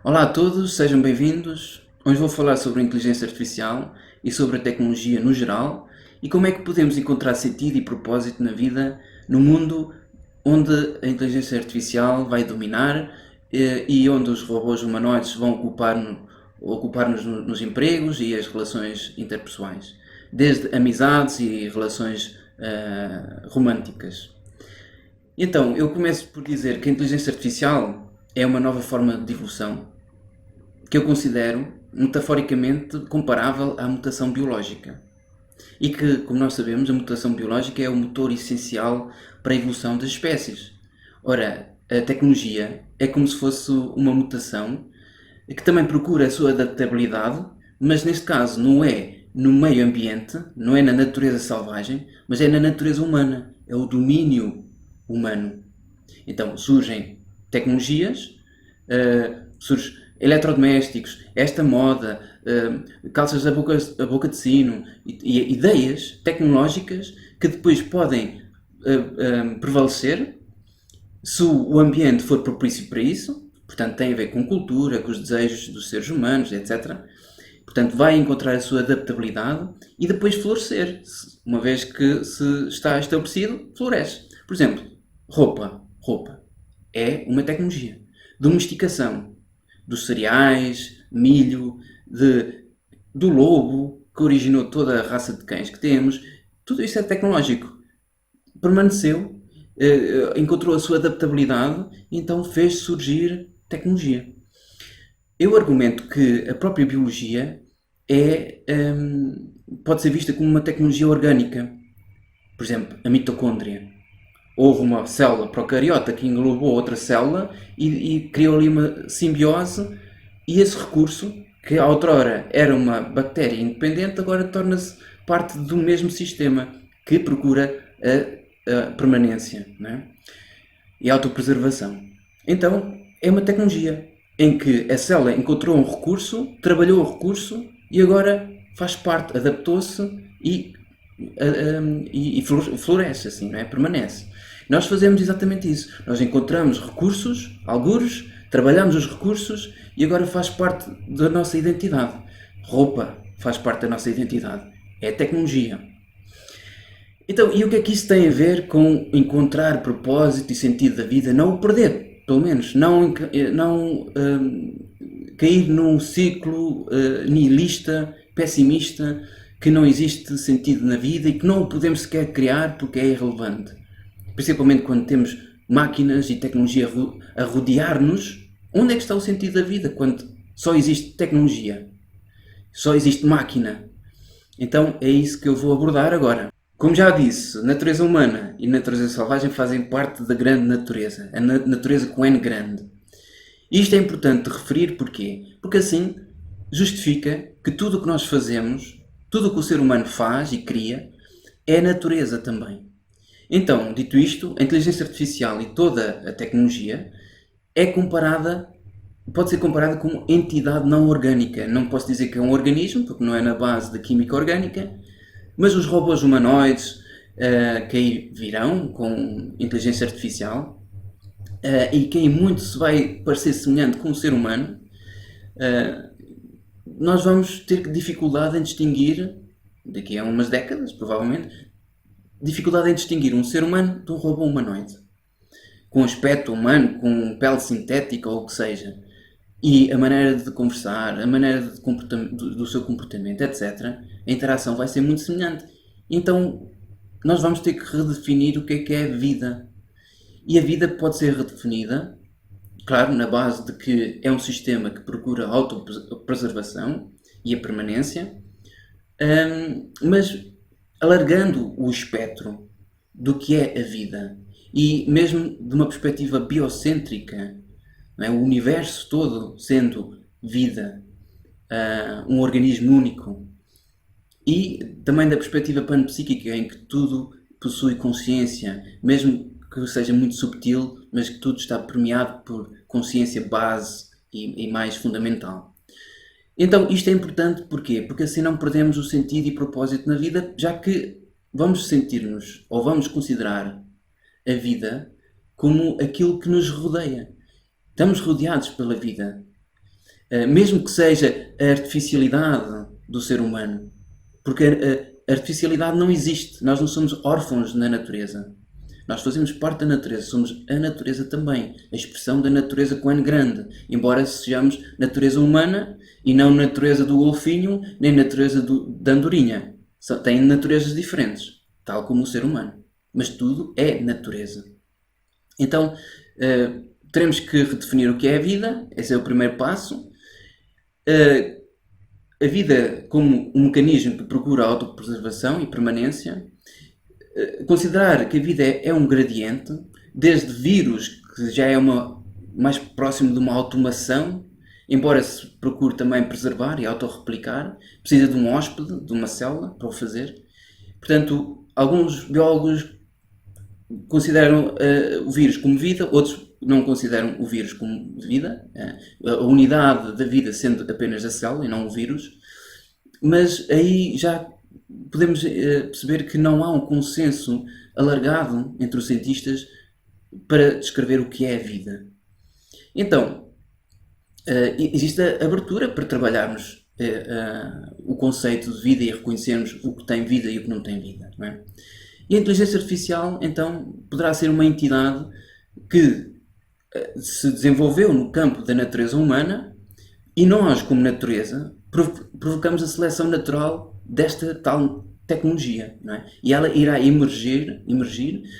Olá a todos, sejam bem-vindos. Hoje vou falar sobre a inteligência artificial e sobre a tecnologia no geral e como é que podemos encontrar sentido e propósito na vida no mundo onde a inteligência artificial vai dominar e onde os robôs humanoides vão ocupar-nos nos empregos e as relações interpessoais, desde amizades e relações românticas. Então, eu começo por dizer que a inteligência artificial é uma nova forma de evolução que eu considero metaforicamente comparável à mutação biológica. E que, como nós sabemos, a mutação biológica é o motor essencial para a evolução das espécies. Ora, a tecnologia é como se fosse uma mutação que também procura a sua adaptabilidade, mas neste caso não é no meio ambiente, não é na natureza selvagem, mas é na natureza humana, é o domínio humano. Então surgem tecnologias, surgem eletrodomésticos, esta moda, calças a boca de sino e ideias tecnológicas que depois podem prevalecer se o ambiente for propício para isso. Portanto, tem a ver com cultura, com os desejos dos seres humanos, etc. Portanto, vai encontrar a sua adaptabilidade e depois florescer. Uma vez que se está estabelecido, floresce. Por exemplo, roupa. Roupa é uma tecnologia. Domesticação dos cereais, milho, do lobo, que originou toda a raça de cães que temos. Tudo isso é tecnológico. Permaneceu, encontrou a sua adaptabilidade e então fez surgir tecnologia. Eu argumento que a própria biologia pode ser vista como uma tecnologia orgânica. Por exemplo, a mitocôndria. Houve uma célula procariota que englobou outra célula e criou ali uma simbiose, e esse recurso, que outrora era uma bactéria independente, agora torna-se parte do mesmo sistema que procura a permanência, não é? E a autopreservação. Então, é uma tecnologia em que a célula encontrou um recurso, trabalhou o recurso e agora faz parte, adaptou-se e floresce, assim, não é? Permanece. Nós fazemos exatamente isso. Nós encontramos recursos, algures, trabalhamos os recursos e agora faz parte da nossa identidade. Roupa faz parte da nossa identidade. É tecnologia. Então, e o que é que isso tem a ver com encontrar propósito e sentido da vida? Não o perder, pelo menos. Não cair num ciclo nihilista, pessimista, que não existe sentido na vida e que não o podemos sequer criar porque é irrelevante. Principalmente quando temos máquinas e tecnologia a rodear-nos. Onde é que está o sentido da vida quando só existe tecnologia? Só existe máquina. Então é isso que eu vou abordar agora. Como já disse, natureza humana e natureza selvagem fazem parte da grande natureza. A natureza com N grande. E isto é importante de referir porquê? Porque assim justifica que tudo o que nós fazemos, tudo o que o ser humano faz e cria, é natureza também. Então, dito isto, a inteligência artificial e toda a tecnologia pode ser comparada com entidade não orgânica. Não posso dizer que é um organismo, porque não é na base da química orgânica, mas os robôs humanoides que aí virão com inteligência artificial e que em muito se vai parecer semelhante com o ser humano, nós vamos ter dificuldade em distinguir, daqui a umas décadas provavelmente, dificuldade em distinguir um ser humano de um robô humanoide. Com aspecto humano, com pele sintética ou o que seja. E a maneira de conversar, a maneira do seu comportamento, etc., a interação vai ser muito semelhante. Então, nós vamos ter que redefinir o que é vida. E a vida pode ser redefinida, claro, na base de que é um sistema que procura a autopreservação e a permanência, mas alargando o espectro do que é a vida e mesmo de uma perspectiva biocêntrica, não é? O universo todo sendo vida, um organismo único, e também da perspectiva panpsíquica em que tudo possui consciência, mesmo que seja muito subtil, mas que tudo está permeado por consciência base e mais fundamental. Então, isto é importante porquê? Porque assim não perdemos o sentido e propósito na vida, já que vamos sentir-nos, ou vamos considerar a vida como aquilo que nos rodeia. Estamos rodeados pela vida. mesmo que seja a artificialidade do ser humano, porque a artificialidade não existe, nós não somos órfãos na natureza. Nós fazemos parte da natureza, somos a natureza também, a expressão da natureza com N grande, embora sejamos natureza humana e não natureza do golfinho, nem natureza da andorinha. Têm naturezas diferentes, tal como o ser humano. Mas tudo é natureza. Então, teremos que redefinir o que é a vida, esse é o primeiro passo. A vida como um mecanismo que procura autopreservação e permanência. Considerar que a vida é um gradiente, desde vírus, que já é mais próximo de uma automação, embora se procure também preservar e autorreplicar, precisa de um hóspede, de uma célula, para o fazer. Portanto, alguns biólogos consideram o vírus como vida, outros não consideram o vírus como vida, a unidade da vida sendo apenas a célula e não o vírus, mas aí já podemos perceber que não há um consenso alargado entre os cientistas para descrever o que é a vida. Então, existe a abertura para trabalharmos o conceito de vida e reconhecermos o que tem vida e o que não tem vida. Não é? E a inteligência artificial, então, poderá ser uma entidade que se desenvolveu no campo da natureza humana e nós, como natureza, provocamos a seleção natural desta tal tecnologia, não é? E ela irá emergir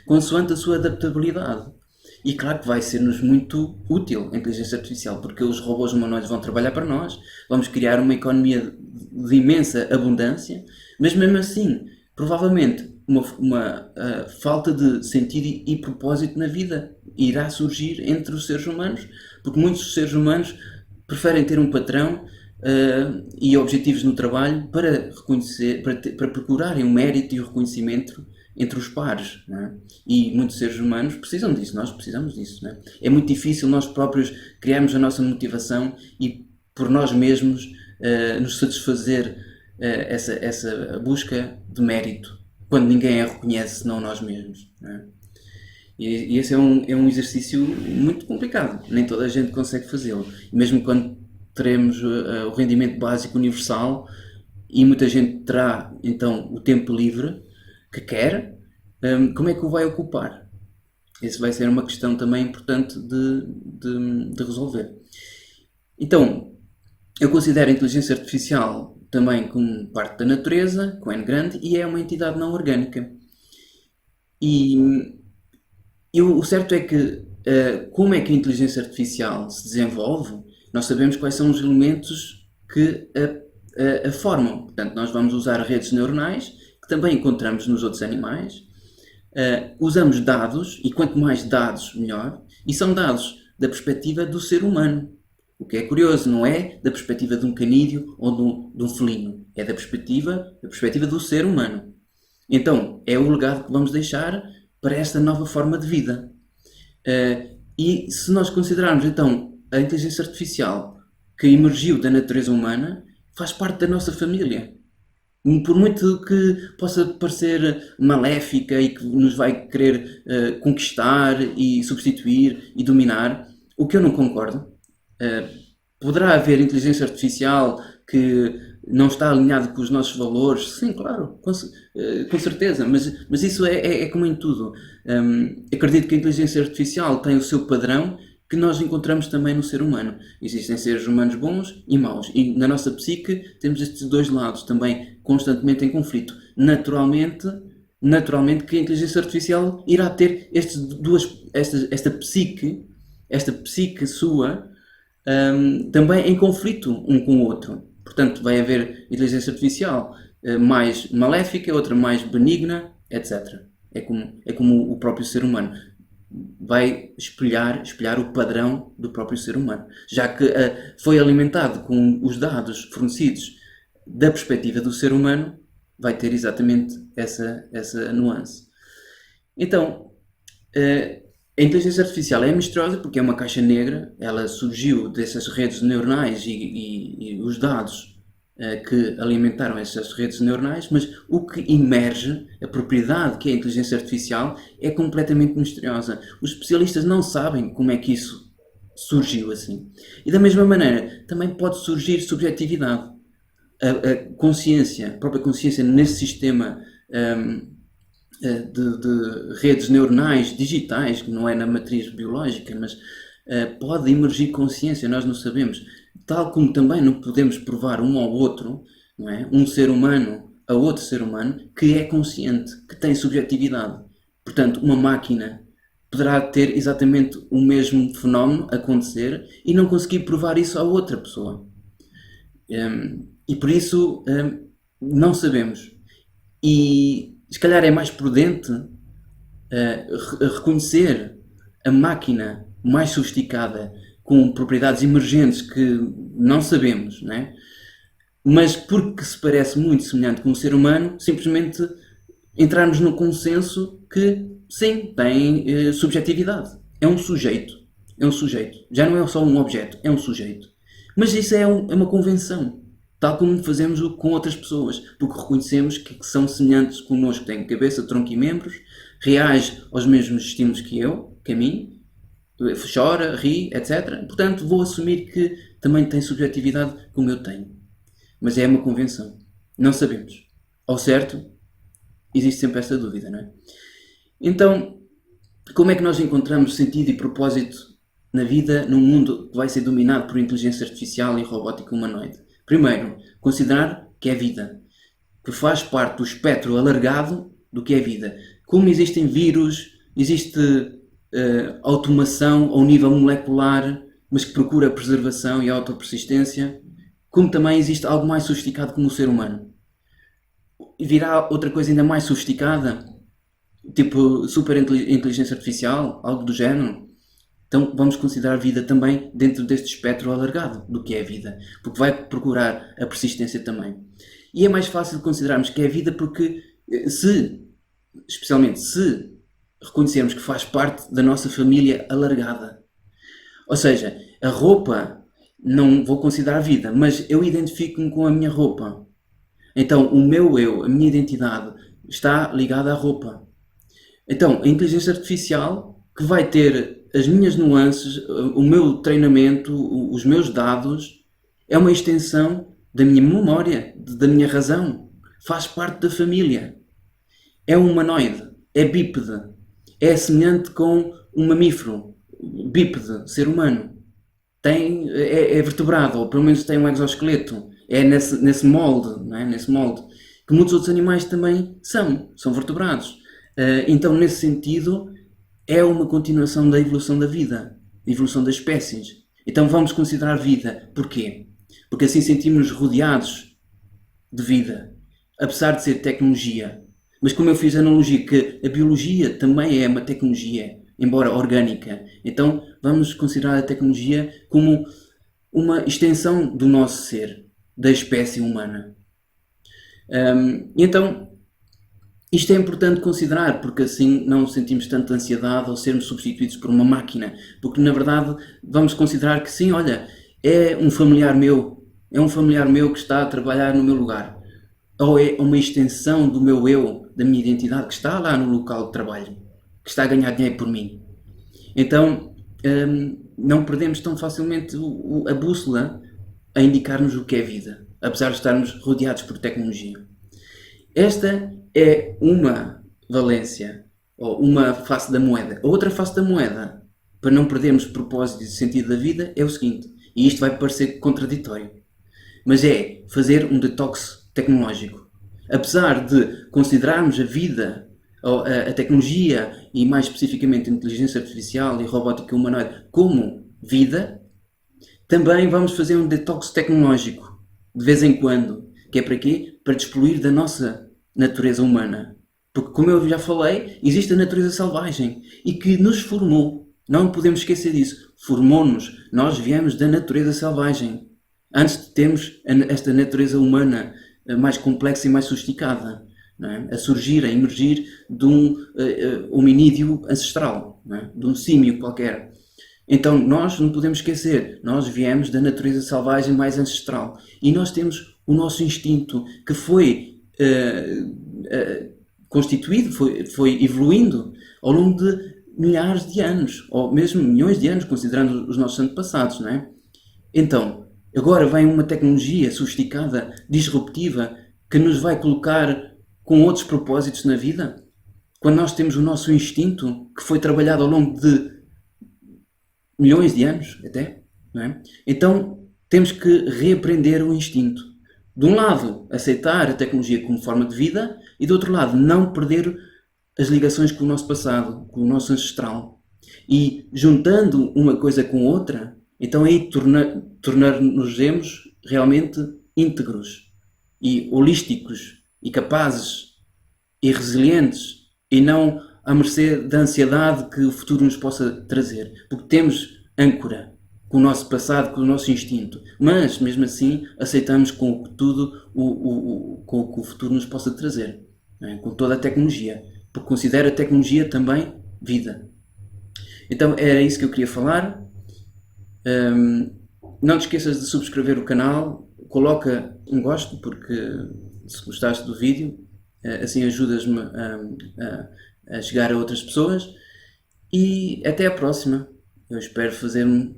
consoante a sua adaptabilidade. E claro que vai ser-nos muito útil a inteligência artificial, porque os robôs humanoides vão trabalhar para nós, vamos criar uma economia de imensa abundância, mas mesmo assim, provavelmente, uma falta de sentido e propósito na vida irá surgir entre os seres humanos, porque muitos seres humanos preferem ter um patrão e objetivos no trabalho para reconhecer, para procurarem o mérito e o reconhecimento entre os pares, não é? E muitos seres humanos precisam disso, nós precisamos disso, não é? É muito difícil nós próprios criarmos a nossa motivação e por nós mesmos nos satisfazer essa busca de mérito, quando ninguém a reconhece senão nós mesmos, não é? E esse é um exercício muito complicado, nem toda a gente consegue fazê-lo, e mesmo quando teremos o rendimento básico universal e muita gente terá então o tempo livre que quer, como é que o vai ocupar? Essa vai ser uma questão também importante de resolver. Então, eu considero a inteligência artificial também como parte da natureza, com N grande, e é uma entidade não orgânica. E o certo é que como é que a inteligência artificial se desenvolve, nós sabemos quais são os elementos que a formam. Portanto, nós vamos usar redes neuronais, que também encontramos nos outros animais. Usamos dados, e quanto mais dados, melhor. E são dados da perspectiva do ser humano. O que é curioso, não é da perspectiva de um canídeo ou de um felino. É da perspectiva do ser humano. Então, é o legado que vamos deixar para esta nova forma de vida. E se nós considerarmos, então, a inteligência artificial que emergiu da natureza humana, faz parte da nossa família. Por muito que possa parecer maléfica e que nos vai querer conquistar e substituir e dominar, o que eu não concordo. Poderá haver inteligência artificial que não está alinhada com os nossos valores? Sim, claro, com certeza, mas isso é como em tudo. Acredito que a inteligência artificial tem o seu padrão que nós encontramos também no ser humano. Existem seres humanos bons e maus. E na nossa psique temos estes dois lados também constantemente em conflito. Naturalmente que a inteligência artificial irá ter esta psique sua também em conflito um com o outro. Portanto, vai haver inteligência artificial mais maléfica, outra mais benigna, etc. É como o próprio ser humano vai espelhar o padrão do próprio ser humano, já que foi alimentado com os dados fornecidos da perspectiva do ser humano, vai ter exatamente essa nuance. Então, a inteligência artificial é misteriosa porque é uma caixa negra, ela surgiu dessas redes neuronais e os dados que alimentaram essas redes neuronais, mas o que emerge, a propriedade que é a inteligência artificial, é completamente misteriosa. Os especialistas não sabem como é que isso surgiu assim. E da mesma maneira, também pode surgir subjetividade. A consciência, a própria consciência nesse sistema de redes neuronais digitais, que não é na matriz biológica, mas pode emergir consciência, nós não sabemos. Tal como também não podemos provar um ao outro, não é? Um ser humano a outro ser humano que é consciente, que tem subjetividade. Portanto, uma máquina poderá ter exatamente o mesmo fenómeno acontecer e não conseguir provar isso a outra pessoa. E por isso não sabemos. E se calhar é mais prudente reconhecer a máquina mais sofisticada com propriedades emergentes que não sabemos, não é? Mas porque se parece muito semelhante com o ser humano, simplesmente entrarmos no consenso que sim, tem subjetividade. É um sujeito. É um sujeito. Já não é só um objeto, é um sujeito. Mas isso é uma convenção. Tal como fazemos com outras pessoas. Porque reconhecemos que são semelhantes connosco. Têm cabeça, tronco e membros. Reage aos mesmos estímulos que eu, que a mim. Chora, ri, etc. Portanto, vou assumir que também tem subjetividade como eu tenho. Mas é uma convenção. Não sabemos. Ao certo, existe sempre esta dúvida, não é? Então, como é que nós encontramos sentido e propósito na vida num mundo que vai ser dominado por inteligência artificial e robótica humanoide? Primeiro, considerar que é vida, que faz parte do espectro alargado do que é vida. Como existem vírus, existe automação ao nível molecular, mas que procura a preservação e a autopersistência, como também existe algo mais sofisticado como o ser humano. E virá outra coisa ainda mais sofisticada, tipo super inteligência artificial, algo do género. Então vamos considerar a vida também dentro deste espectro alargado do que é a vida, porque vai procurar a persistência também. E é mais fácil considerarmos que é vida porque especialmente se reconhecermos que faz parte da nossa família alargada. Ou seja, a roupa não vou considerar vida, mas eu identifico-me com a minha roupa. Então o meu eu, a minha identidade está ligada à roupa. Então a inteligência artificial que vai ter as minhas nuances, o meu treinamento, os meus dados, é uma extensão da minha memória, da minha razão. Faz parte da família. É um humanoide, é bípede, é semelhante com um mamífero, bípede, ser humano. É vertebrado, ou pelo menos tem um exoesqueleto. É nesse molde, não é? Nesse molde. Que muitos outros animais também são vertebrados. Então, nesse sentido, é uma continuação da evolução da vida, da evolução das espécies. Então vamos considerar vida. Porquê? Porque assim sentimos-nos rodeados de vida, apesar de ser tecnologia. Mas como eu fiz a analogia que a biologia também é uma tecnologia, embora orgânica, então vamos considerar a tecnologia como uma extensão do nosso ser, da espécie humana. Então, isto é importante considerar, porque assim não sentimos tanta ansiedade ao sermos substituídos por uma máquina. Porque, na verdade, vamos considerar que sim, olha, é um familiar meu que está a trabalhar no meu lugar. Ou é uma extensão do meu eu, da minha identidade, que está lá no local de trabalho, que está a ganhar dinheiro por mim. Então, não perdemos tão facilmente a bússola a indicar-nos o que é vida, apesar de estarmos rodeados por tecnologia. Esta é uma valência, ou uma face da moeda. A outra face da moeda, para não perdermos propósito e sentido da vida, é o seguinte, e isto vai parecer contraditório, mas é fazer um detox tecnológico. Apesar de considerarmos a vida, a tecnologia e mais especificamente a inteligência artificial e robótica humanoide como vida, também vamos fazer um detox tecnológico, de vez em quando. Que é para quê? Para despoluir da nossa natureza humana. Porque, como eu já falei, existe a natureza selvagem e que nos formou. Não podemos esquecer disso. Formou-nos. Nós viemos da natureza selvagem. Antes de termos esta natureza humana mais complexa e mais sofisticada. Não é? A surgir, a emergir de um hominídeo ancestral. Não é? De um símio qualquer. Então nós não podemos esquecer, nós viemos da natureza selvagem mais ancestral e nós temos o nosso instinto que foi constituído, foi evoluindo ao longo milhares de anos, ou mesmo milhões de anos, considerando os nossos antepassados, não é? Então, agora vem uma tecnologia sofisticada, disruptiva, que nos vai colocar com outros propósitos na vida? Quando nós temos o nosso instinto, que foi trabalhado ao longo de milhões de anos, até, não é? Então, temos que reaprender o instinto. De um lado, aceitar a tecnologia como forma de vida e, do outro lado, não perder as ligações com o nosso passado, com o nosso ancestral. E juntando uma coisa com outra, então aí tornar-nos realmente íntegros e holísticos e capazes e resilientes e não à mercê da ansiedade que o futuro nos possa trazer. Porque temos âncora com o nosso passado, com o nosso instinto. Mas, mesmo assim, aceitamos com tudo com o que o futuro nos possa trazer. É? Com toda a tecnologia. Porque considero a tecnologia também vida. Então, era isso que eu queria falar. Não te esqueças de subscrever o canal. Coloca um gosto, porque se gostaste do vídeo, assim ajudas-me a chegar a outras pessoas. E até à próxima. Eu espero fazer-me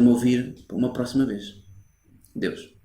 ouvir uma próxima vez. Deus.